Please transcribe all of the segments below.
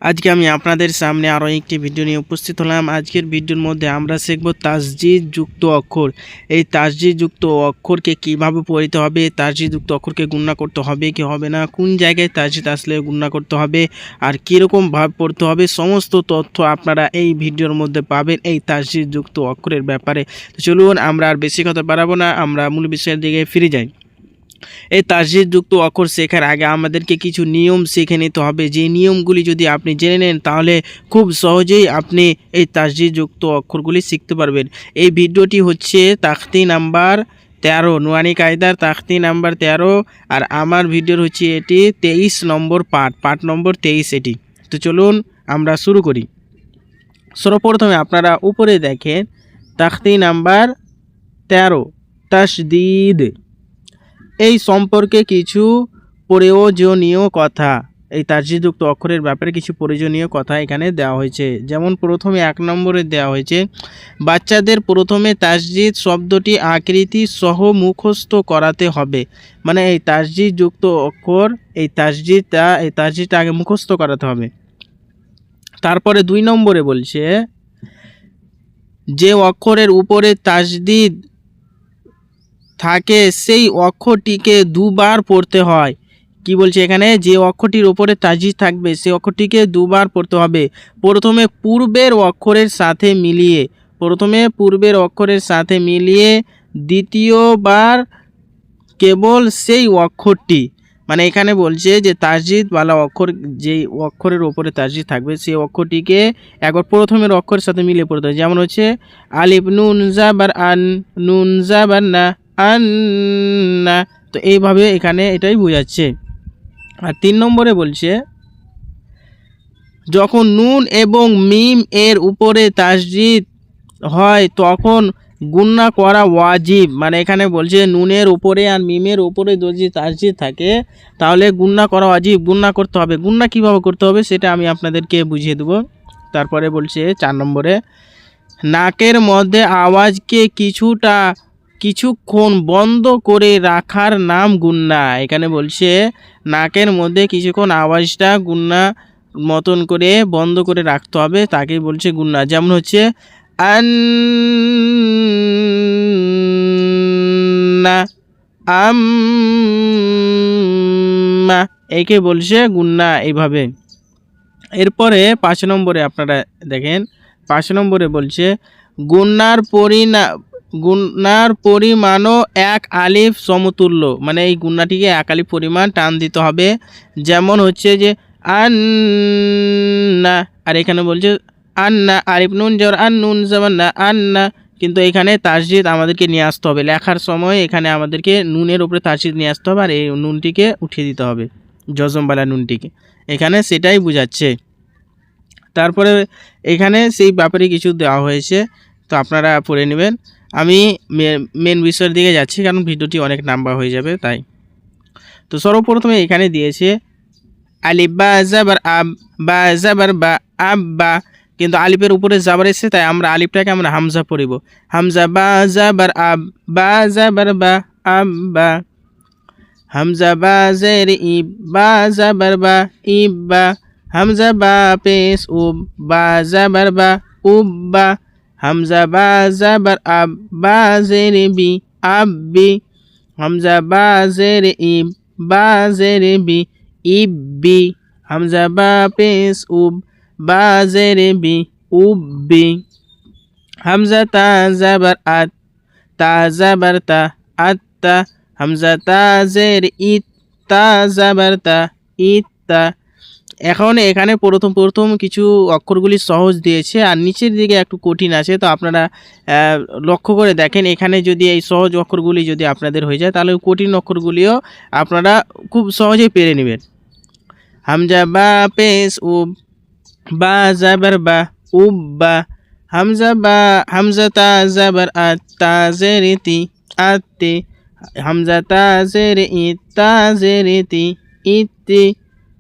আজকে আমি আপনাদের সামনে আরও একটি ভিডিও নিয়ে উপস্থিত হলাম। আজকের ভিডিওর মধ্যে আমরা শিখব তাসজিদ যুক্ত অক্ষর। এই তাসজিদ যুক্ত অক্ষরকে কিভাবে পড়তে হবে, তাসজিদ যুক্ত অক্ষরকে গুণনা করতে হবে কি হবে না, কোন জায়গায় তাসজিদ আসলে গুণনা করতে হবে, আর কীরকম ভাবে পড়তে হবে, সমস্ত তথ্য আপনারা এই ভিডিওর মধ্যে পাবেন এই তাসজিদ যুক্ত অক্ষরের ব্যাপারে। তো চলুন আমরা আর বেশি কথা বাড়াবো না, আমরা মূল বিষয়ের দিকে ফিরে যাই। এই তাসজিদ যুক্ত অক্ষর শেখার আগে আমাদেরকে কিছু নিয়ম শিখে নিতে হবে। যে নিয়মগুলি যদি আপনি জেনে নেন তাহলে খুব সহজেই আপনি এই তাসজিদ যুক্ত অক্ষরগুলি শিখতে পারবেন। এই ভিডিওটি হচ্ছে তাখতি নাম্বার 13, নুরানি কায়দার তাখতি নাম্বার 13, আর আমার ভিডিওর হচ্ছে এটি 23 নম্বর পার্ট নম্বর 23 এটি। তো চলুন আমরা শুরু করি। সর্বপ্রথমে আপনারা উপরে দেখেন তাখতি নাম্বার 13 তাসদিদ। এই সম্পর্কে কিছু প্রয়োজনীয় কথা, এই তাসজিদযুক্ত অক্ষরের ব্যাপারে কিছু প্রয়োজনীয় কথা এখানে দেওয়া হয়েছে। যেমন প্রথমে 1 নম্বরে দেওয়া হয়েছে, বাচ্চাদের প্রথমে তাসজিদ শব্দটি আকৃতি সহ মুখস্থ করাতে হবে। মানে এই তাসজিদযুক্ত অক্ষর, এই তাসজিদটা আগে মুখস্থ করাতে হবে। তারপরে 2 নম্বরে বলছে, যে অক্ষরের উপরে তাসদিদ থাকে সেই অক্ষরটিকে দুবার পড়তে হয়। কি বলছে এখানে, যে অক্ষরটির উপরে তাসদিদ থাকবে সেই অক্ষরটিকে দুবার পড়তে হবে। প্রথমে পূর্বের অক্ষরের সাথে মিলিয়ে দ্বিতীয়বার কেবল সেই অক্ষরটি, মানে এখানে বলছে যে তাসদিদ ওয়ালা অক্ষর, যেই অক্ষরের ওপরে তাসদিদ থাকবে সেই অক্ষরটিকে একবার প্রথমের অক্ষরের সাথে মিলিয়ে পড়তে হয়। যেমন হচ্ছে আলিফ নুন জাবার আন, নুন জাবার না, আন্না। তো এইভাবে এখানে এটাই বোঝাচ্ছে। আর 3 নম্বরে বলছে, যখন নুন এবং মিম এর উপরে তাসদিদ হয় তখন গুণনা করা ওয়াজিব। মানে এখানে বলছে নুনের উপরে আর মিমের উপরে যদি তাসদিদ থাকে তাহলে গুণনা করা ওয়াজিব, গুণনা করতে হবে। গুণনা কিভাবে করতে হবে সেটা আমি আপনাদেরকে বুঝিয়ে দেব। তারপরে বলছে 4 নম্বরে, নাকের মধ্যে আওয়াজকে কিছুক্ষণ বন্ধ করে রাখার নাম গুণনা। এখানে বলছে নাকের মধ্যে কিছুক্ষণ আওয়াজটা গুণনা মতন করে বন্ধ করে রাখতে হবে, তাকেই বলছে গুণনা। যেমন হচ্ছে আন্না, আম্মা, একে বলছে গুণনা এইভাবে। এরপরে 5 নম্বরে আপনারা দেখেন, 5 নম্বরে বলছে গুণনার পরিমাণও 1 আলিফ সমতুল্য। মানে এই গুণনাটিকে 1 আলিফ পরিমাণ টান দিতে হবে। যেমন হচ্ছে যে আন্না, আর এখানে বলছে আন্না, আলিফ নুন জবর আন, নুন জবর না, আন্না। কিন্তু এখানে তাসদিদ আমাদেরকে নিয়ে আসতে হবে, লেখার সময় এখানে আমাদেরকে নুনের উপরে তাসদিদ নিয়ে আসতে হবে, আর এই নুনটিকে উঠিয়ে দিতে হবে, জজমবালা নুনটিকে। এখানে সেটাই বোঝাচ্ছে। তারপরে এখানে সেই ব্যাপারে কিছু দেওয়া হয়েছে, তো আপনারা পড়ে নেবেন। আমি মেন বিষয়ের দিকে যাচ্ছি কারণ ভিডিওটি অনেক লম্বা হয়ে যাবে তাই। তো সর্বপ্রথমে এখানে দিয়েছে আলিফ বা জাবার আব, বা জাবার বা, আব্বা, কিন্তু আলিফের উপরে জাবার এসেছে তাই আমরা আলিফটাকে আমরা হামজা পড়িব। হামজা বা জাবার আব, বা জাবার বা, আব্বা। হামজা বা জের ইব, বা জাবার বা, ইব্বা। হামজা বা পেশ উব, বা জাবার বা, উব্বা। হামজা বা জাবার আব, বা জের বি, আব্বি। হামজা বা জের ইব, বা জের বি, ইব্বি। হামজা বা পেশ উব, বা জের বি, উব্বি। হামজা তা জাবার আত, তা জাবার তা, আত্তা। হামজা তা জের ইত, তা জাবার তা, ইত্তা। এখন এখানে প্রথম কিছু অক্ষরগুলি সহজ দিয়েছে আর নিচের দিকে একটু কঠিন আছে। তো আপনারা লক্ষ্য করে দেখেন, এখানে যদি এই সহজ অক্ষরগুলি যদি আপনাদের হয়ে যায় তাহলে কঠিন অক্ষরগুলিও আপনারা খুব সহজেই পেরে নেবেন। হামজা বা পেশ উব, বা জাবার বা, উব্বা। হামজা তা জাবার আত, তা জের তি, আত্তি। হামজা তা জের ইত, তা জের তি, ইত্তি।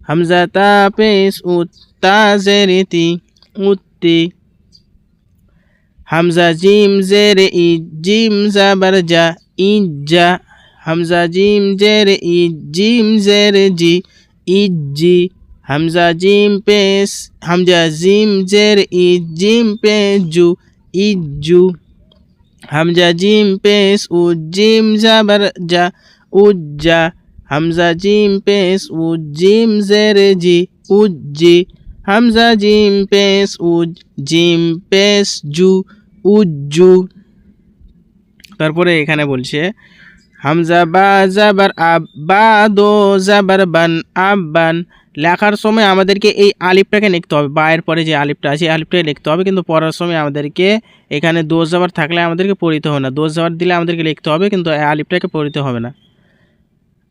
হামজা তা পেশ উত, তা জের তি, উত্তি। হামজা জিম জের ই, জিম জাবার জা, ইজ্জা। হামজা জিম জের ই, জিম জের জি, ইজ্জি। হামজা জিম পেশ হামজা জিম জের ই জিম পেশ জু ইজু হামজা জিম পেশ উ জিম জাবার যা উজ্জা হামজা জিম পেশ উ জিম জের জি উজ্জি হামজা জিম পেশ উ জিম পেশ জু উজ্জু। তারপরে এখানে বলছে হামজা বা জাবার আব বা দো জাবার বান আব্বান। লেখার সময় আমাদেরকে এই আলিফটাকে লিখতে হবে, বা এর পরে যে আলিফটা আছে আলিফটাকে লিখতে হবে, কিন্তু পড়ার সময় আমাদেরকে এখানে দোষ জাবার থাকলে আমাদেরকে পড়িতে হবে না, দোষ জাবার দিলে আমাদেরকে লিখতে হবে, কিন্তু এই আলিফটাকে পড়িতে হবে না।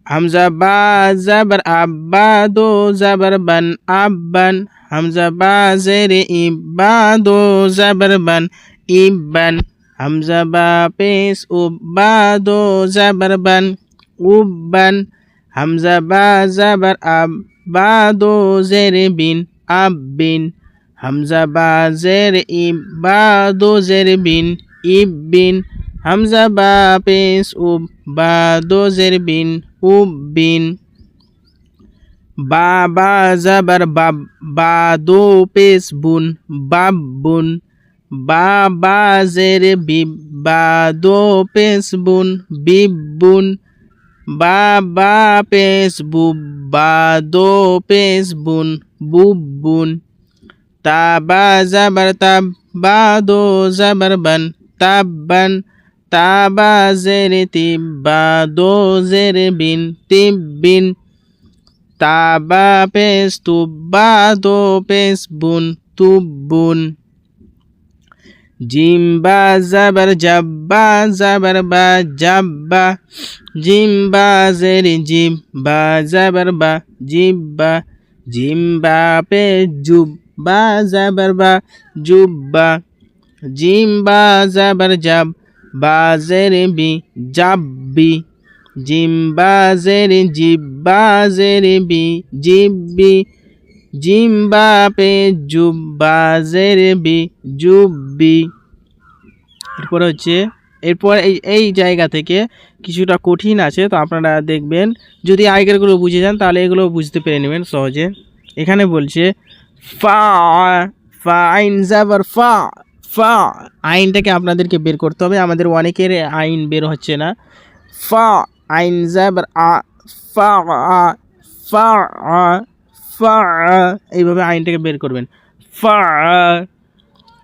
হামজা বা জাবার আব বা দো জাবার বান আব্বান হামজা বা জেরে ইব বা দো জাবার বান ইব্বান হামজা বা পেশ উব বা দো জাবার বান উব্বান হামজা বা জাবার আব বা দো জেরে বিন আব্বিন হামজা বা জেরে ইব বা দো জেরে বিন ইব্বিন হামজা বা পেশ উব বা দো জেরে বিন উব্বিন বা বা জাবার বাব বা দো পেশ বুন বাব্বুন বা বা জেরে বিব বা দো পেশ বুন বিব্বুন বা বা পেশ বুব বা দো পেশ বুন বুব্বুন তা বা জাবার তাব বা দো জাবার বান তাব্বান তা বা জেরে তিব বা দো জেরে বিন তিব্বিন তা বা পেশ তুব বা দো পেশ বুন তুব্বুন জিম বা জাবার জাব বা জাবার বা জাব্বা জিম বা জেরে জিব বা জাবার বা জিব্বা জিম বা পেশ জুব বা জাবার বা জুব্বা জিম বা জাবার জাব বা জেরে বি জাব্বি জিম বা জেরে জিব বা জেরে বি জিব্বি জিম বা পেশ জুব বা জেরে বি জুব্বি। এরপর এই জায়গা থেকে কিছুটা কঠিন আছে, তো আপনারা দেখবেন যদি আগেরগুলো বুঝে যান তাহলে এগুলো বুঝতে পেরে নেবেন সহজে। এখানে বলছে ফা ফা আইন জাবার ফা ফা আইনটাকে আপনাদেরকে বের করতে হবে, আমাদের অনেকের আইন বের হচ্ছে না। ফা আইন জাবার আ ফা আ ফা আ ফা এইভাবে আইনটাকে বের করবেন ফা।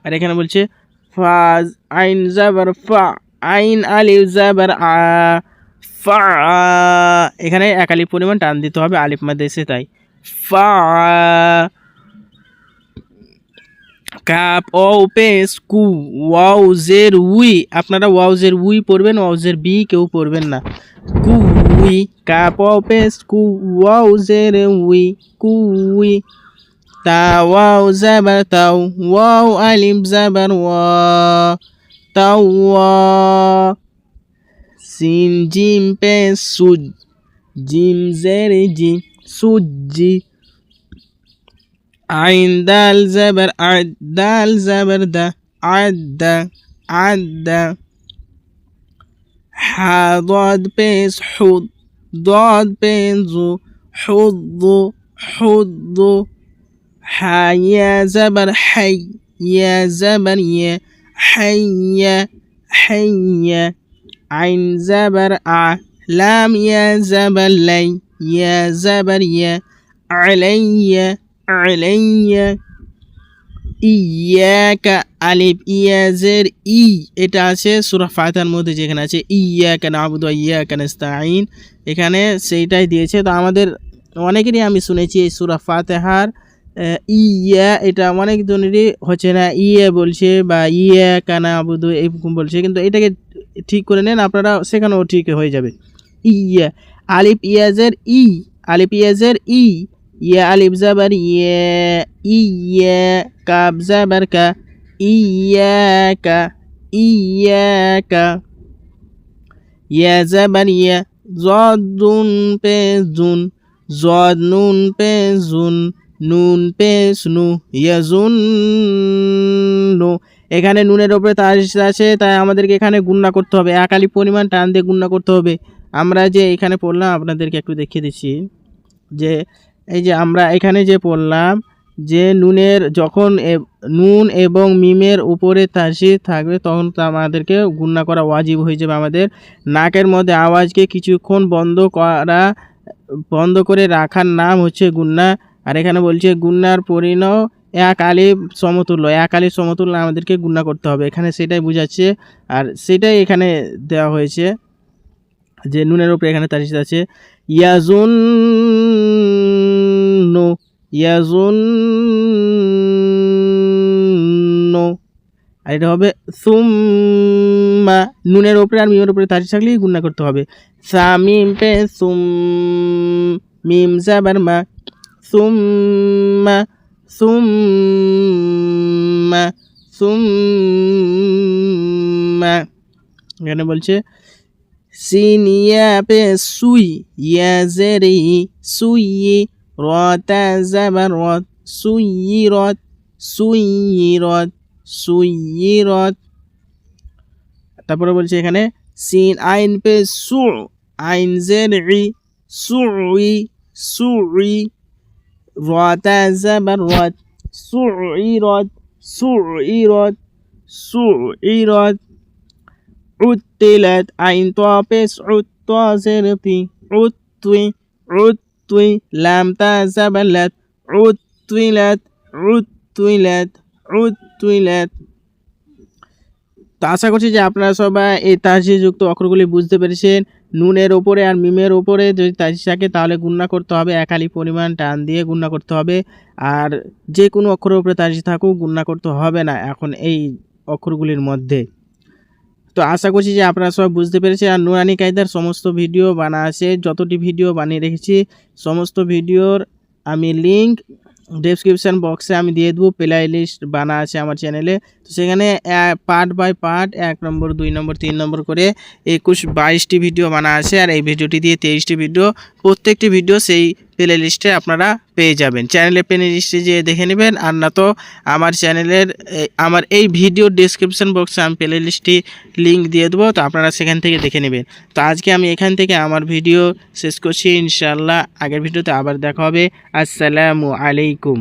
আর এখানে বলছে ফা আইন জাবার ফা আইন আলিফ জাবার আ ফা এখানে এক আলিফ পরিমাণ টান দিতে হবে, আলিফ মাদ্দে এসে তাই ফা। কাপ ও পেশ কু ওয়াও জের উই, আপনারা ওয়াও জের উই পড়বেন, ওয়াও জের বি কেউ পড়বেন না। কু উই কাপ ও পেশ কু ওয়াও জের উই কু উই তা ওয়াও জাবার তাও ওয়াও আলিফ জাবার ওয়া তাও ওয়া সিন জিম পেশ সুজ জিম জের জি সুজি আইন দাল জাবার আদ দাল জাবার দা আদা আদা হা ضاد পেশ হুদ ضاد পেশ জু হুদ্দু হুদ্দু হা ইয়া জাবার হাই ইয়া জাবার ইয়া হাইয়া হাইয়া আইন জাবার আ লাম ইয়া জাবার লাই ইয়া জাবার ইয়া আলাইয়া আলাইয়া ইয়াকা আলিফ ইয়া জের ই, এটা আছে সূরা ফাতিহার মধ্যে যেখানে আছে ইয়াকা নাবুদু ওয়া ইয়াকা নাস্তাঈন, এখানে সেইটাই দিয়েছে। তো আমাদের অনেকেরই আমি শুনেছি এই সূরা ফাতিহার ইয়া এটা অনেকজনেরই হচ্ছে না, ইয়ে বলছে বা ইয়াকা নাবুদু এরকম বলছে, কিন্তু এটাকে ঠিক করে নেন আপনারা, সেখানেও ঠিক হয়ে যাবে। ইয়া আলিফ ইয়া জের ই আলিফ ইয়া জের ই ইয়া আলিফ জাবার ইয়া ইয়া কাব জাবার কা ইয়াকা ইয়াকা ইয়া জাবার ইয়া যদুন পেশ জুন যদ নুন পেশ জুন নুন পেশ নু ইয়াজুন্নু, এখানে নুনের ওপরে তাসদীদ আছে তাই আমাদেরকে এখানে গুণনা করতে হবে, এক আলিফ পরিমাণ টান দিয়ে গুণনা করতে হবে। আমরা যে এখানে পড়লাম আপনাদেরকে একটু দেখিয়ে দিচ্ছি যে এই যে আমরা এখানে যে পড়লাম যে নুনের যখন নুন এবং মিমের উপরে তাসদিদ থাকবে তখন তা আমাদেরকে গুণনা করা ওয়াজিব হয়ে যাবে। আমাদের নাকের মধ্যে আওয়াজকে কিছুক্ষণ বন্ধ করে রাখার নাম হচ্ছে গুণনা। আর এখানে বলছে গুণনার পরিণাম এক আলিফ সমতুল্য, এক আলিফ সমতুল্য আমাদেরকে গুণনা করতে হবে, এখানে সেটাই বোঝাচ্ছে। আর সেটাই এখানে দেওয়া হয়েছে যে নুনের উপরে এখানে তাসদিদ আছে। ইয়াজুন্নু, ইয়াজুন্নু, আর এটা হবে সুম্মা, নুনের উপরে আর মিমের উপরে তাসদিদ থাকলেই গুণনা করতে হবে। সামিম পে সুম, মিম জাবার মা, সুম্মা, সুম্মা, সুম্মা। এখানে বলছে সিন ইয়া পে সুই, ইয়া জেরি সুই, রতা জাবার রত, সুইরত, সুইরত, সুইরত। তারপরে বলছে এখানে সিন আইন পে সু, আইন জেরি সুই, সুই, রতা জাবার রত, সুইরত, সুইরত, সুইরত। عدلت عين طابس عطازرتي عطوي عطوي لام تازبلت عطولت عطولت عطولت। তো আশা করছি যে আপনারা সবাই এই তাসদিদযুক্ত অক্ষরগুলি বুঝতে পেরেছেন। নুনের ওপরে আর মিমের ওপরে যদি তাসদিদ থাকে তাহলে গুণনা করতে হবে, এক আলিফ পরিমাণ টান দিয়ে গুণনা করতে হবে। আর যে কোনো অক্ষরের উপরে তাসদিদ থাকুক গুণনা করতে হবে না এখন এই অক্ষরগুলির মধ্যে। তো আশা করছি যে আপনারা সব বুঝতে পেরেছেন। আর নুরানি কায়দার সমস্ত ভিডিও বানা আছে, যতটি ভিডিও বানিয়ে রেখেছি সমস্ত ভিডিওর আমি লিঙ্ক ডেসক্রিপশান বক্সে আমি দিয়ে দেবো। প্লে লিস্ট বানা আছে আমার চ্যানেলে, তো সেখানে পার্ট বাই পার্ট 1 নম্বর 2 নম্বর 3 নম্বর করে 22টি ভিডিও বানা আছে। আর এই ভিডিওটি দিয়ে 23টি ভিডিও, প্রত্যেকটি ভিডিও সেই প্লে লিস্টে আপনারা পেয়ে যাবেন। চ্যানেলের প্লে লিস্টে যেয়ে দেখে নেবেন, আর না তো আমার চ্যানেলের আমার এই ভিডিও ডেসক্রিপশন বক্সে আমি প্লে লিস্টটি লিঙ্ক দিয়ে দেবো, তো আপনারা সেখান থেকে দেখে নেবেন। তো আজকে আমি এখান থেকে আমার ভিডিও শেষ করছি, ইনশাআল্লাহ আগের ভিডিওতে আবার দেখা হবে। আসসালামু আলাইকুম।